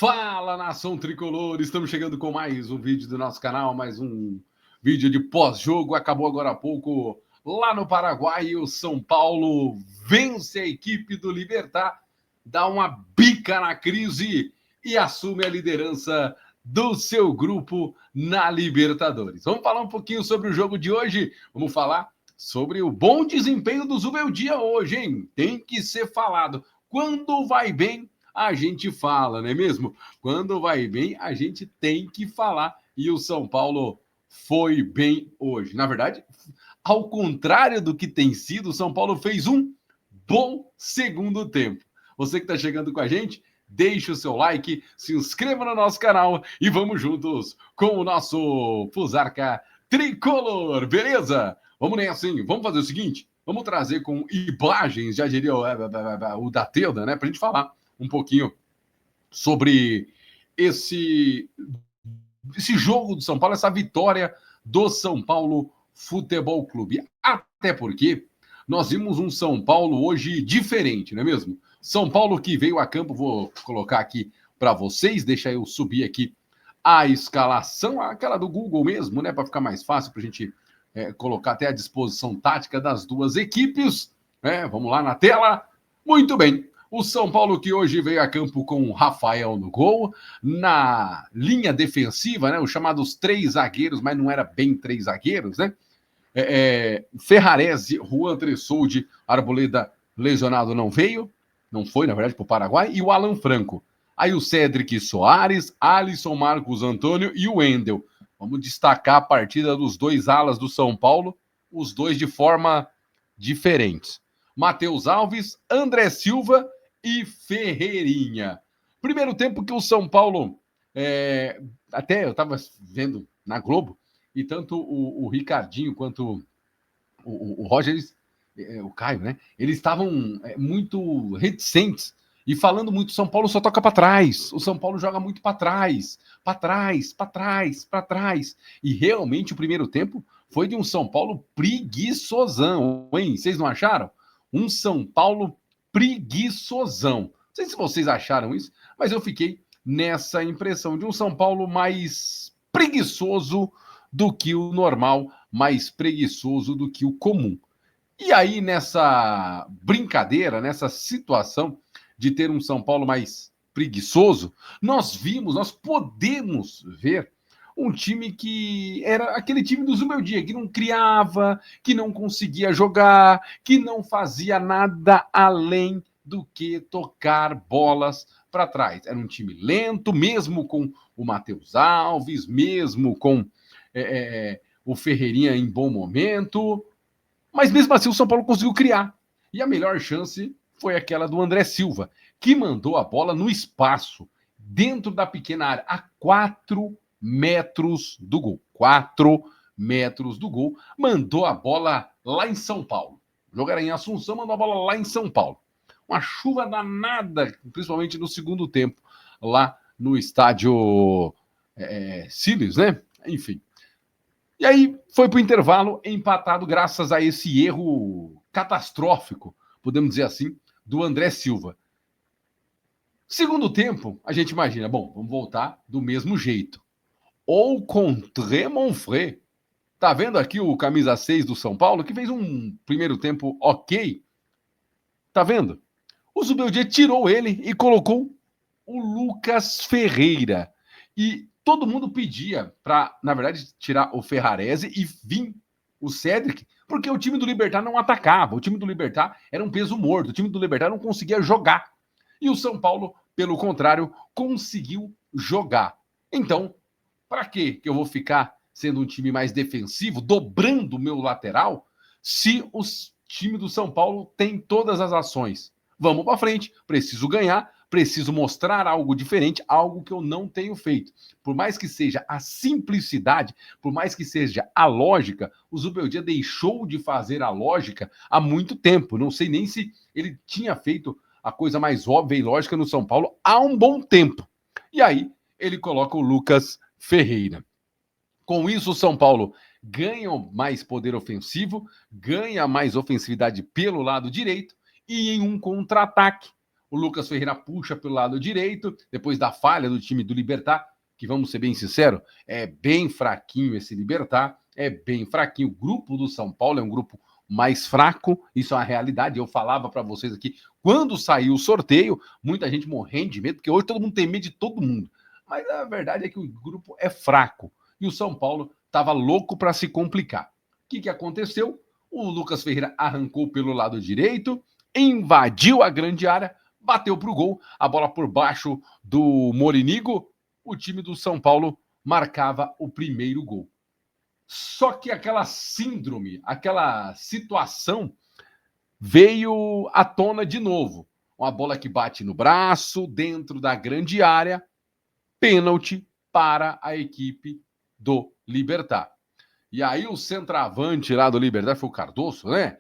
Fala, nação tricolor! Estamos chegando com mais um vídeo do nosso canal, mais um vídeo de pós-jogo. Acabou agora há pouco lá no Paraguai. O São Paulo vence a equipe do Libertad, dá uma bica na crise e assume a liderança do seu grupo na Libertadores. Vamos falar um pouquinho sobre o jogo de hoje. Vamos falar sobre o bom desempenho do Zubeldia hoje, hein? Tem que ser falado. Quando vai bem, a gente fala, não é mesmo? Quando vai bem, a gente tem que falar. E o São Paulo foi bem hoje. Na verdade, ao contrário do que tem sido, o São Paulo fez um bom segundo tempo. Você que está chegando com a gente, deixe o seu like, se inscreva no nosso canal e vamos juntos com o nosso Fusarca Tricolor, beleza? Vamos nessa, hein? Vamos fazer o seguinte, vamos trazer com imagens, já diria o da Teuda, né? Pra gente falar um pouquinho sobre esse jogo do São Paulo, essa vitória do São Paulo Futebol Clube. Até porque nós vimos um São Paulo hoje diferente, não é mesmo? São Paulo que veio a campo, vou colocar aqui para vocês, deixa eu subir aqui a escalação, aquela do Google mesmo, né, para ficar mais fácil para a gente colocar até a disposição tática das duas equipes. Vamos lá na tela. Muito bem. O São Paulo que hoje veio a campo com o Rafael no gol, na linha defensiva, né, os chamados três zagueiros, mas não era bem três zagueiros, né? Ferrarese, Juan Tressoldi, Arboleda lesionado não foi, na verdade, para o Paraguai, e o Alan Franco. Aí o Cédric Soares, Alisson, Marcos Antônio e o Wendel. Vamos destacar a partida dos dois alas do São Paulo, os dois de forma diferentes. Matheus Alves, André Silva e Ferreirinha. Primeiro tempo que o São Paulo, até eu estava vendo na Globo, e tanto o Ricardinho quanto o Roger, o Caio, né? Eles estavam muito reticentes e falando muito, São Paulo só toca para trás, o São Paulo joga muito para trás, para trás, para trás, para trás. E realmente o primeiro tempo foi de um São Paulo preguiçosão, hein? Vocês não acharam? Um São Paulo preguiçosão. Não sei se vocês acharam isso, mas eu fiquei nessa impressão de um São Paulo mais preguiçoso do que o normal, mais preguiçoso do que o comum. E aí, nessa brincadeira, nessa situação de ter um São Paulo mais preguiçoso, nós podemos ver um time que era aquele time do Zubeldia, que não criava, que não conseguia jogar, que não fazia nada além do que tocar bolas para trás. Era um time lento, mesmo com o Matheus Alves, mesmo com o Ferreirinha em bom momento, mas mesmo assim o São Paulo conseguiu criar. E a melhor chance foi aquela do André Silva, que mandou a bola no espaço, dentro da pequena área, a 4 metros do gol. 4 metros do gol, mandou a bola lá em São Paulo. O jogo era em Assunção, mandou a bola lá em São Paulo. Uma chuva danada, principalmente no segundo tempo, lá no estádio Siles, né? Enfim. E aí foi para o intervalo empatado graças a esse erro catastrófico, podemos dizer assim, do André Silva. Segundo tempo, a gente imagina, bom, vamos voltar do mesmo jeito. Ou contra Monfré. Tá vendo aqui o camisa 6 do São Paulo, que fez um primeiro tempo ok? Tá vendo? O Zubeldia tirou ele e colocou o Lucas Ferreira. E todo mundo pedia para, na verdade, tirar o Ferrarese e vir o Cédric, porque o time do Libertad não atacava. O time do Libertad era um peso morto. O time do Libertad não conseguia jogar. E o São Paulo, pelo contrário, conseguiu jogar. Então, para que eu vou ficar sendo um time mais defensivo, dobrando o meu lateral, se o time do São Paulo tem todas as ações? Vamos para frente, preciso ganhar, preciso mostrar algo diferente, algo que eu não tenho feito. Por mais que seja a simplicidade, por mais que seja a lógica, o Zubeldia deixou de fazer a lógica há muito tempo. Não sei nem se ele tinha feito a coisa mais óbvia e lógica no São Paulo há um bom tempo. E aí ele coloca o Lucas Ferreira. Com isso, o São Paulo ganha mais poder ofensivo, ganha mais ofensividade pelo lado direito e em um contra-ataque, O Lucas Ferreira puxa pelo lado direito, depois da falha do time do Libertad, que vamos ser bem sinceros, é bem fraquinho esse Libertad, é bem fraquinho. O grupo do São Paulo é um grupo mais fraco, isso é uma realidade. Eu falava para vocês aqui, quando saiu o sorteio, muita gente morrendo de medo, porque hoje todo mundo tem medo de todo mundo. Mas a verdade é que o grupo é fraco e o São Paulo estava louco para se complicar. O que aconteceu? O Lucas Ferreira arrancou pelo lado direito, invadiu a grande área, bateu para o gol, a bola por baixo do Morinigo, o time do São Paulo marcava o primeiro gol. Só que aquela síndrome, aquela situação veio à tona de novo. Uma bola que bate no braço, dentro da grande área, pênalti para a equipe do Libertad. E aí o centroavante lá do Libertad foi o Cardoso, né?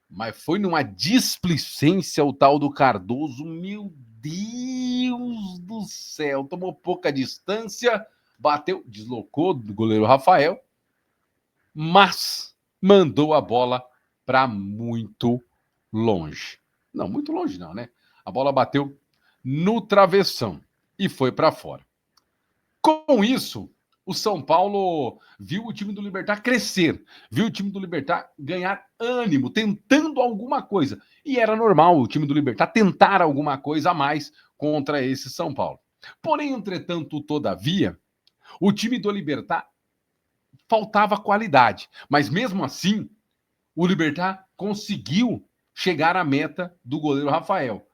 Mas foi numa displicência o tal do Cardoso. Meu Deus do céu. Tomou pouca distância, bateu, deslocou do goleiro Rafael, mas mandou a bola para muito longe. Não, muito longe não, né? A bola bateu no travessão e foi para fora. Com isso, o São Paulo viu o time do Libertad crescer, viu o time do Libertad ganhar ânimo, tentando alguma coisa. E era normal o time do Libertad tentar alguma coisa a mais contra esse São Paulo. Porém, entretanto, todavia, o time do Libertad faltava qualidade. Mas mesmo assim, o Libertad conseguiu chegar à meta do goleiro Rafael.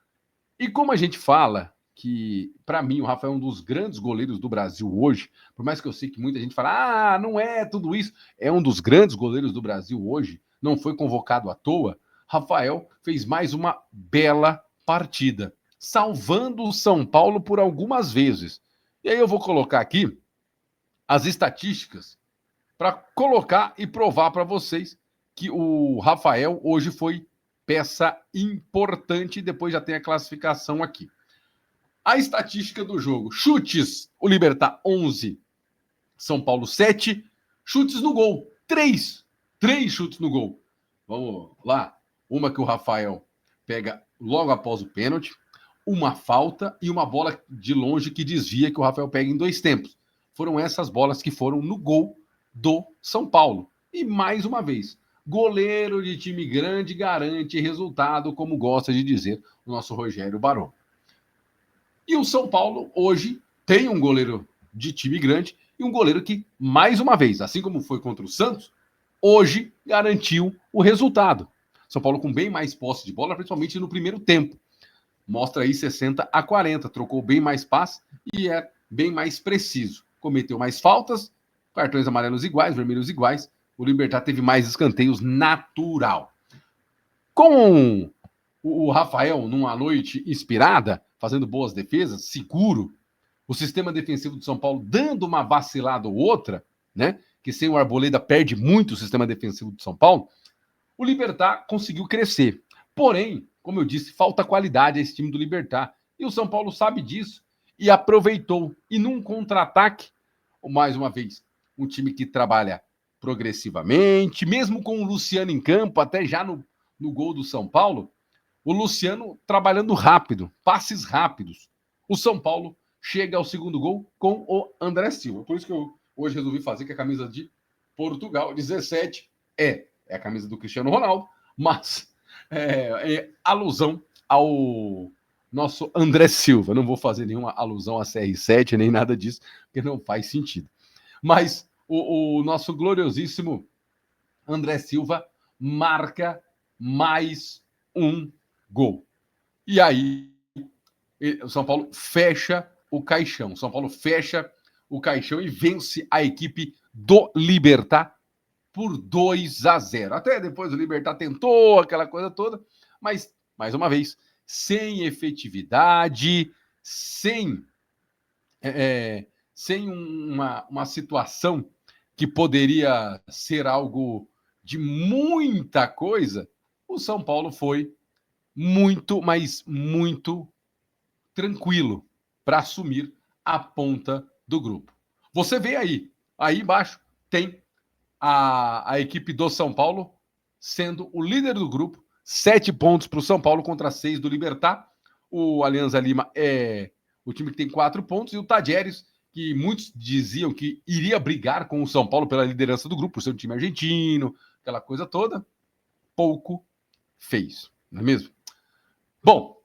E como a gente fala que, para mim, o Rafael é um dos grandes goleiros do Brasil hoje, por mais que eu sei que muita gente fala, não é tudo isso, é um dos grandes goleiros do Brasil hoje, não foi convocado à toa, Rafael fez mais uma bela partida, salvando o São Paulo por algumas vezes. E aí eu vou colocar aqui as estatísticas para colocar e provar para vocês que o Rafael hoje foi peça importante e depois já tem a classificação aqui. A estatística do jogo: chutes, o Libertad 11, São Paulo 7, chutes no gol, 3 chutes no gol. Vamos lá, uma que o Rafael pega logo após o pênalti, uma falta e uma bola de longe que desvia, que o Rafael pega em 2 tempos. Foram essas bolas que foram no gol do São Paulo. E mais uma vez, goleiro de time grande garante resultado, como gosta de dizer o nosso Rogério Barão. E o São Paulo hoje tem um goleiro de time grande e um goleiro que, mais uma vez, assim como foi contra o Santos, hoje garantiu o resultado. São Paulo com bem mais posse de bola, principalmente no primeiro tempo. Mostra aí 60-40, trocou bem mais passe e é bem mais preciso. Cometeu mais faltas, cartões amarelos iguais, vermelhos iguais. O Libertad teve mais escanteios natural. Com o Rafael numa noite inspirada, fazendo boas defesas, seguro, o sistema defensivo do São Paulo dando uma vacilada ou outra, né? Que sem o Arboleda perde muito o sistema defensivo do São Paulo, o Libertad conseguiu crescer. Porém, como eu disse, falta qualidade a esse time do Libertad. E o São Paulo sabe disso e aproveitou. E num contra-ataque, mais uma vez, um time que trabalha progressivamente, mesmo com o Luciano em campo, até já no gol do São Paulo, o Luciano trabalhando rápido, passes rápidos. O São Paulo chega ao segundo gol com o André Silva. Por isso que eu hoje resolvi fazer que a camisa de Portugal, 17, é a camisa do Cristiano Ronaldo, mas é alusão ao nosso André Silva. Não vou fazer nenhuma alusão a CR7, nem nada disso, porque não faz sentido. Mas o nosso gloriosíssimo André Silva marca mais um gol. E aí, o São Paulo fecha o caixão. São Paulo fecha o caixão e vence a equipe do Libertad por 2-0. Até depois o Libertad tentou aquela coisa toda, mas, mais uma vez, sem efetividade, sem uma situação que poderia ser algo de muita coisa, o São Paulo foi muito, mas muito tranquilo para assumir a ponta do grupo. Você vê aí embaixo tem a equipe do São Paulo sendo o líder do grupo, 7 pontos para o São Paulo contra 6 do Libertad. O Alianza Lima é o time que tem 4 pontos, e o Tajeres, que muitos diziam que iria brigar com o São Paulo pela liderança do grupo, por ser um time argentino, aquela coisa toda, pouco fez, não é mesmo? Bom,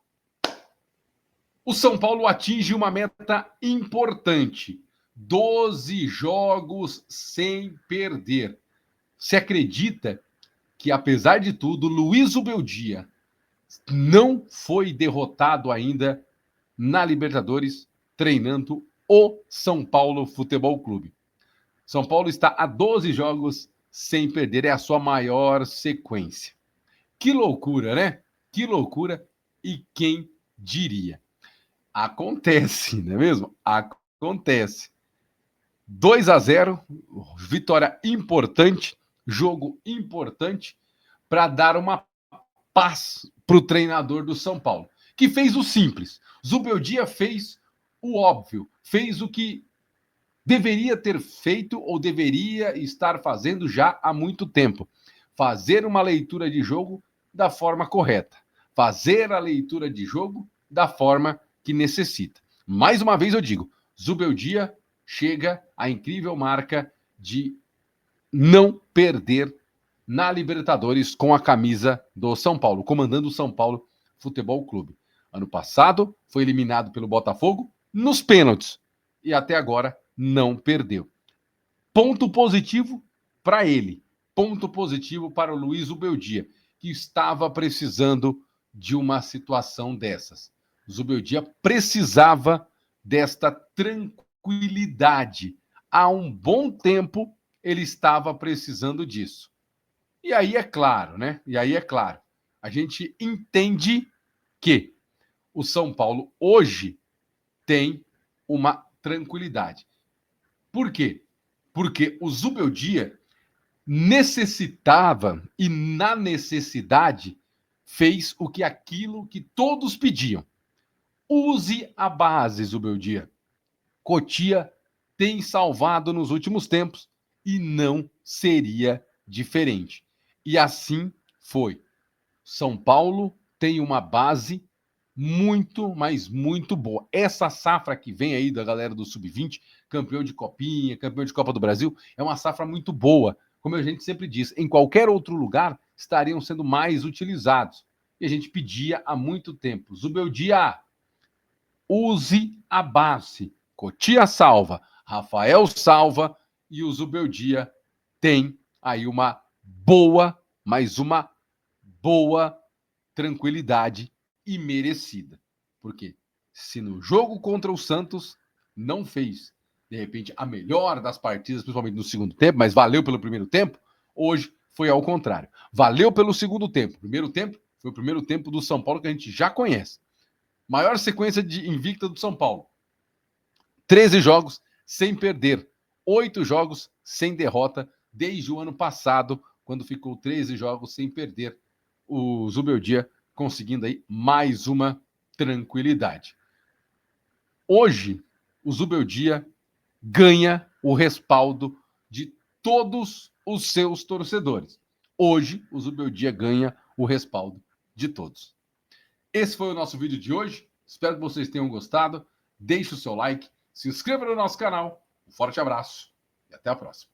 o São Paulo atinge uma meta importante: 12 jogos sem perder. Você acredita que, apesar de tudo, Luiz Ubeldia não foi derrotado ainda na Libertadores, treinando o São Paulo Futebol Clube? São Paulo está a 12 jogos sem perder, é a sua maior sequência. Que loucura, né? Que loucura, e quem diria? Acontece, não é mesmo? Acontece. 2-0, vitória importante, jogo importante, para dar uma paz para o treinador do São Paulo, que fez o simples. Zubeldia fez o óbvio, fez o que deveria ter feito ou deveria estar fazendo já há muito tempo: fazer uma leitura de jogo da forma correta, fazer a leitura de jogo da forma que necessita. Mais uma vez eu digo, Zubeldia chega à incrível marca de não perder na Libertadores com a camisa do São Paulo, comandando o São Paulo Futebol Clube. Ano passado foi eliminado pelo Botafogo nos pênaltis e até agora não perdeu. Ponto positivo para ele, ponto positivo para o Luiz Zubeldia, que estava precisando de uma situação dessas. Zubeldia precisava desta tranquilidade. Há um bom tempo ele estava precisando disso. E aí é claro, né? E aí é claro, a gente entende que o São Paulo hoje tem uma tranquilidade. Por quê? Porque o Zubeldia necessitava, e na necessidade fez aquilo que todos pediam: use a base, Zubeldia. Cotia tem salvado nos últimos tempos e não seria diferente. E assim foi. São Paulo tem uma base muito, mas muito boa. Essa safra que vem aí da galera do Sub-20, campeão de Copinha, campeão de Copa do Brasil, é uma safra muito boa. Como a gente sempre diz, em qualquer outro lugar estariam sendo mais utilizados. E a gente pedia há muito tempo: Zubeldia, use a base. Cotia salva, Rafael salva, e o Zubeldia tem aí uma boa, mas uma boa tranquilidade e merecida. Porque se no jogo contra o Santos não fez, de repente, a melhor das partidas, principalmente no segundo tempo, mas valeu pelo primeiro tempo, hoje foi ao contrário. Valeu pelo segundo tempo. Primeiro tempo foi o primeiro tempo do São Paulo que a gente já conhece. Maior sequência de invicta do São Paulo. 13 jogos sem perder. 8 jogos sem derrota desde o ano passado, quando ficou 13 jogos sem perder. O Zubeldia conseguindo aí mais uma tranquilidade. Hoje, o Zubeldia ganha o respaldo de todos os seus torcedores. Hoje, o Zubeldia ganha o respaldo de todos. Esse foi o nosso vídeo de hoje. Espero que vocês tenham gostado. Deixe o seu like, se inscreva no nosso canal. Um forte abraço e até a próxima.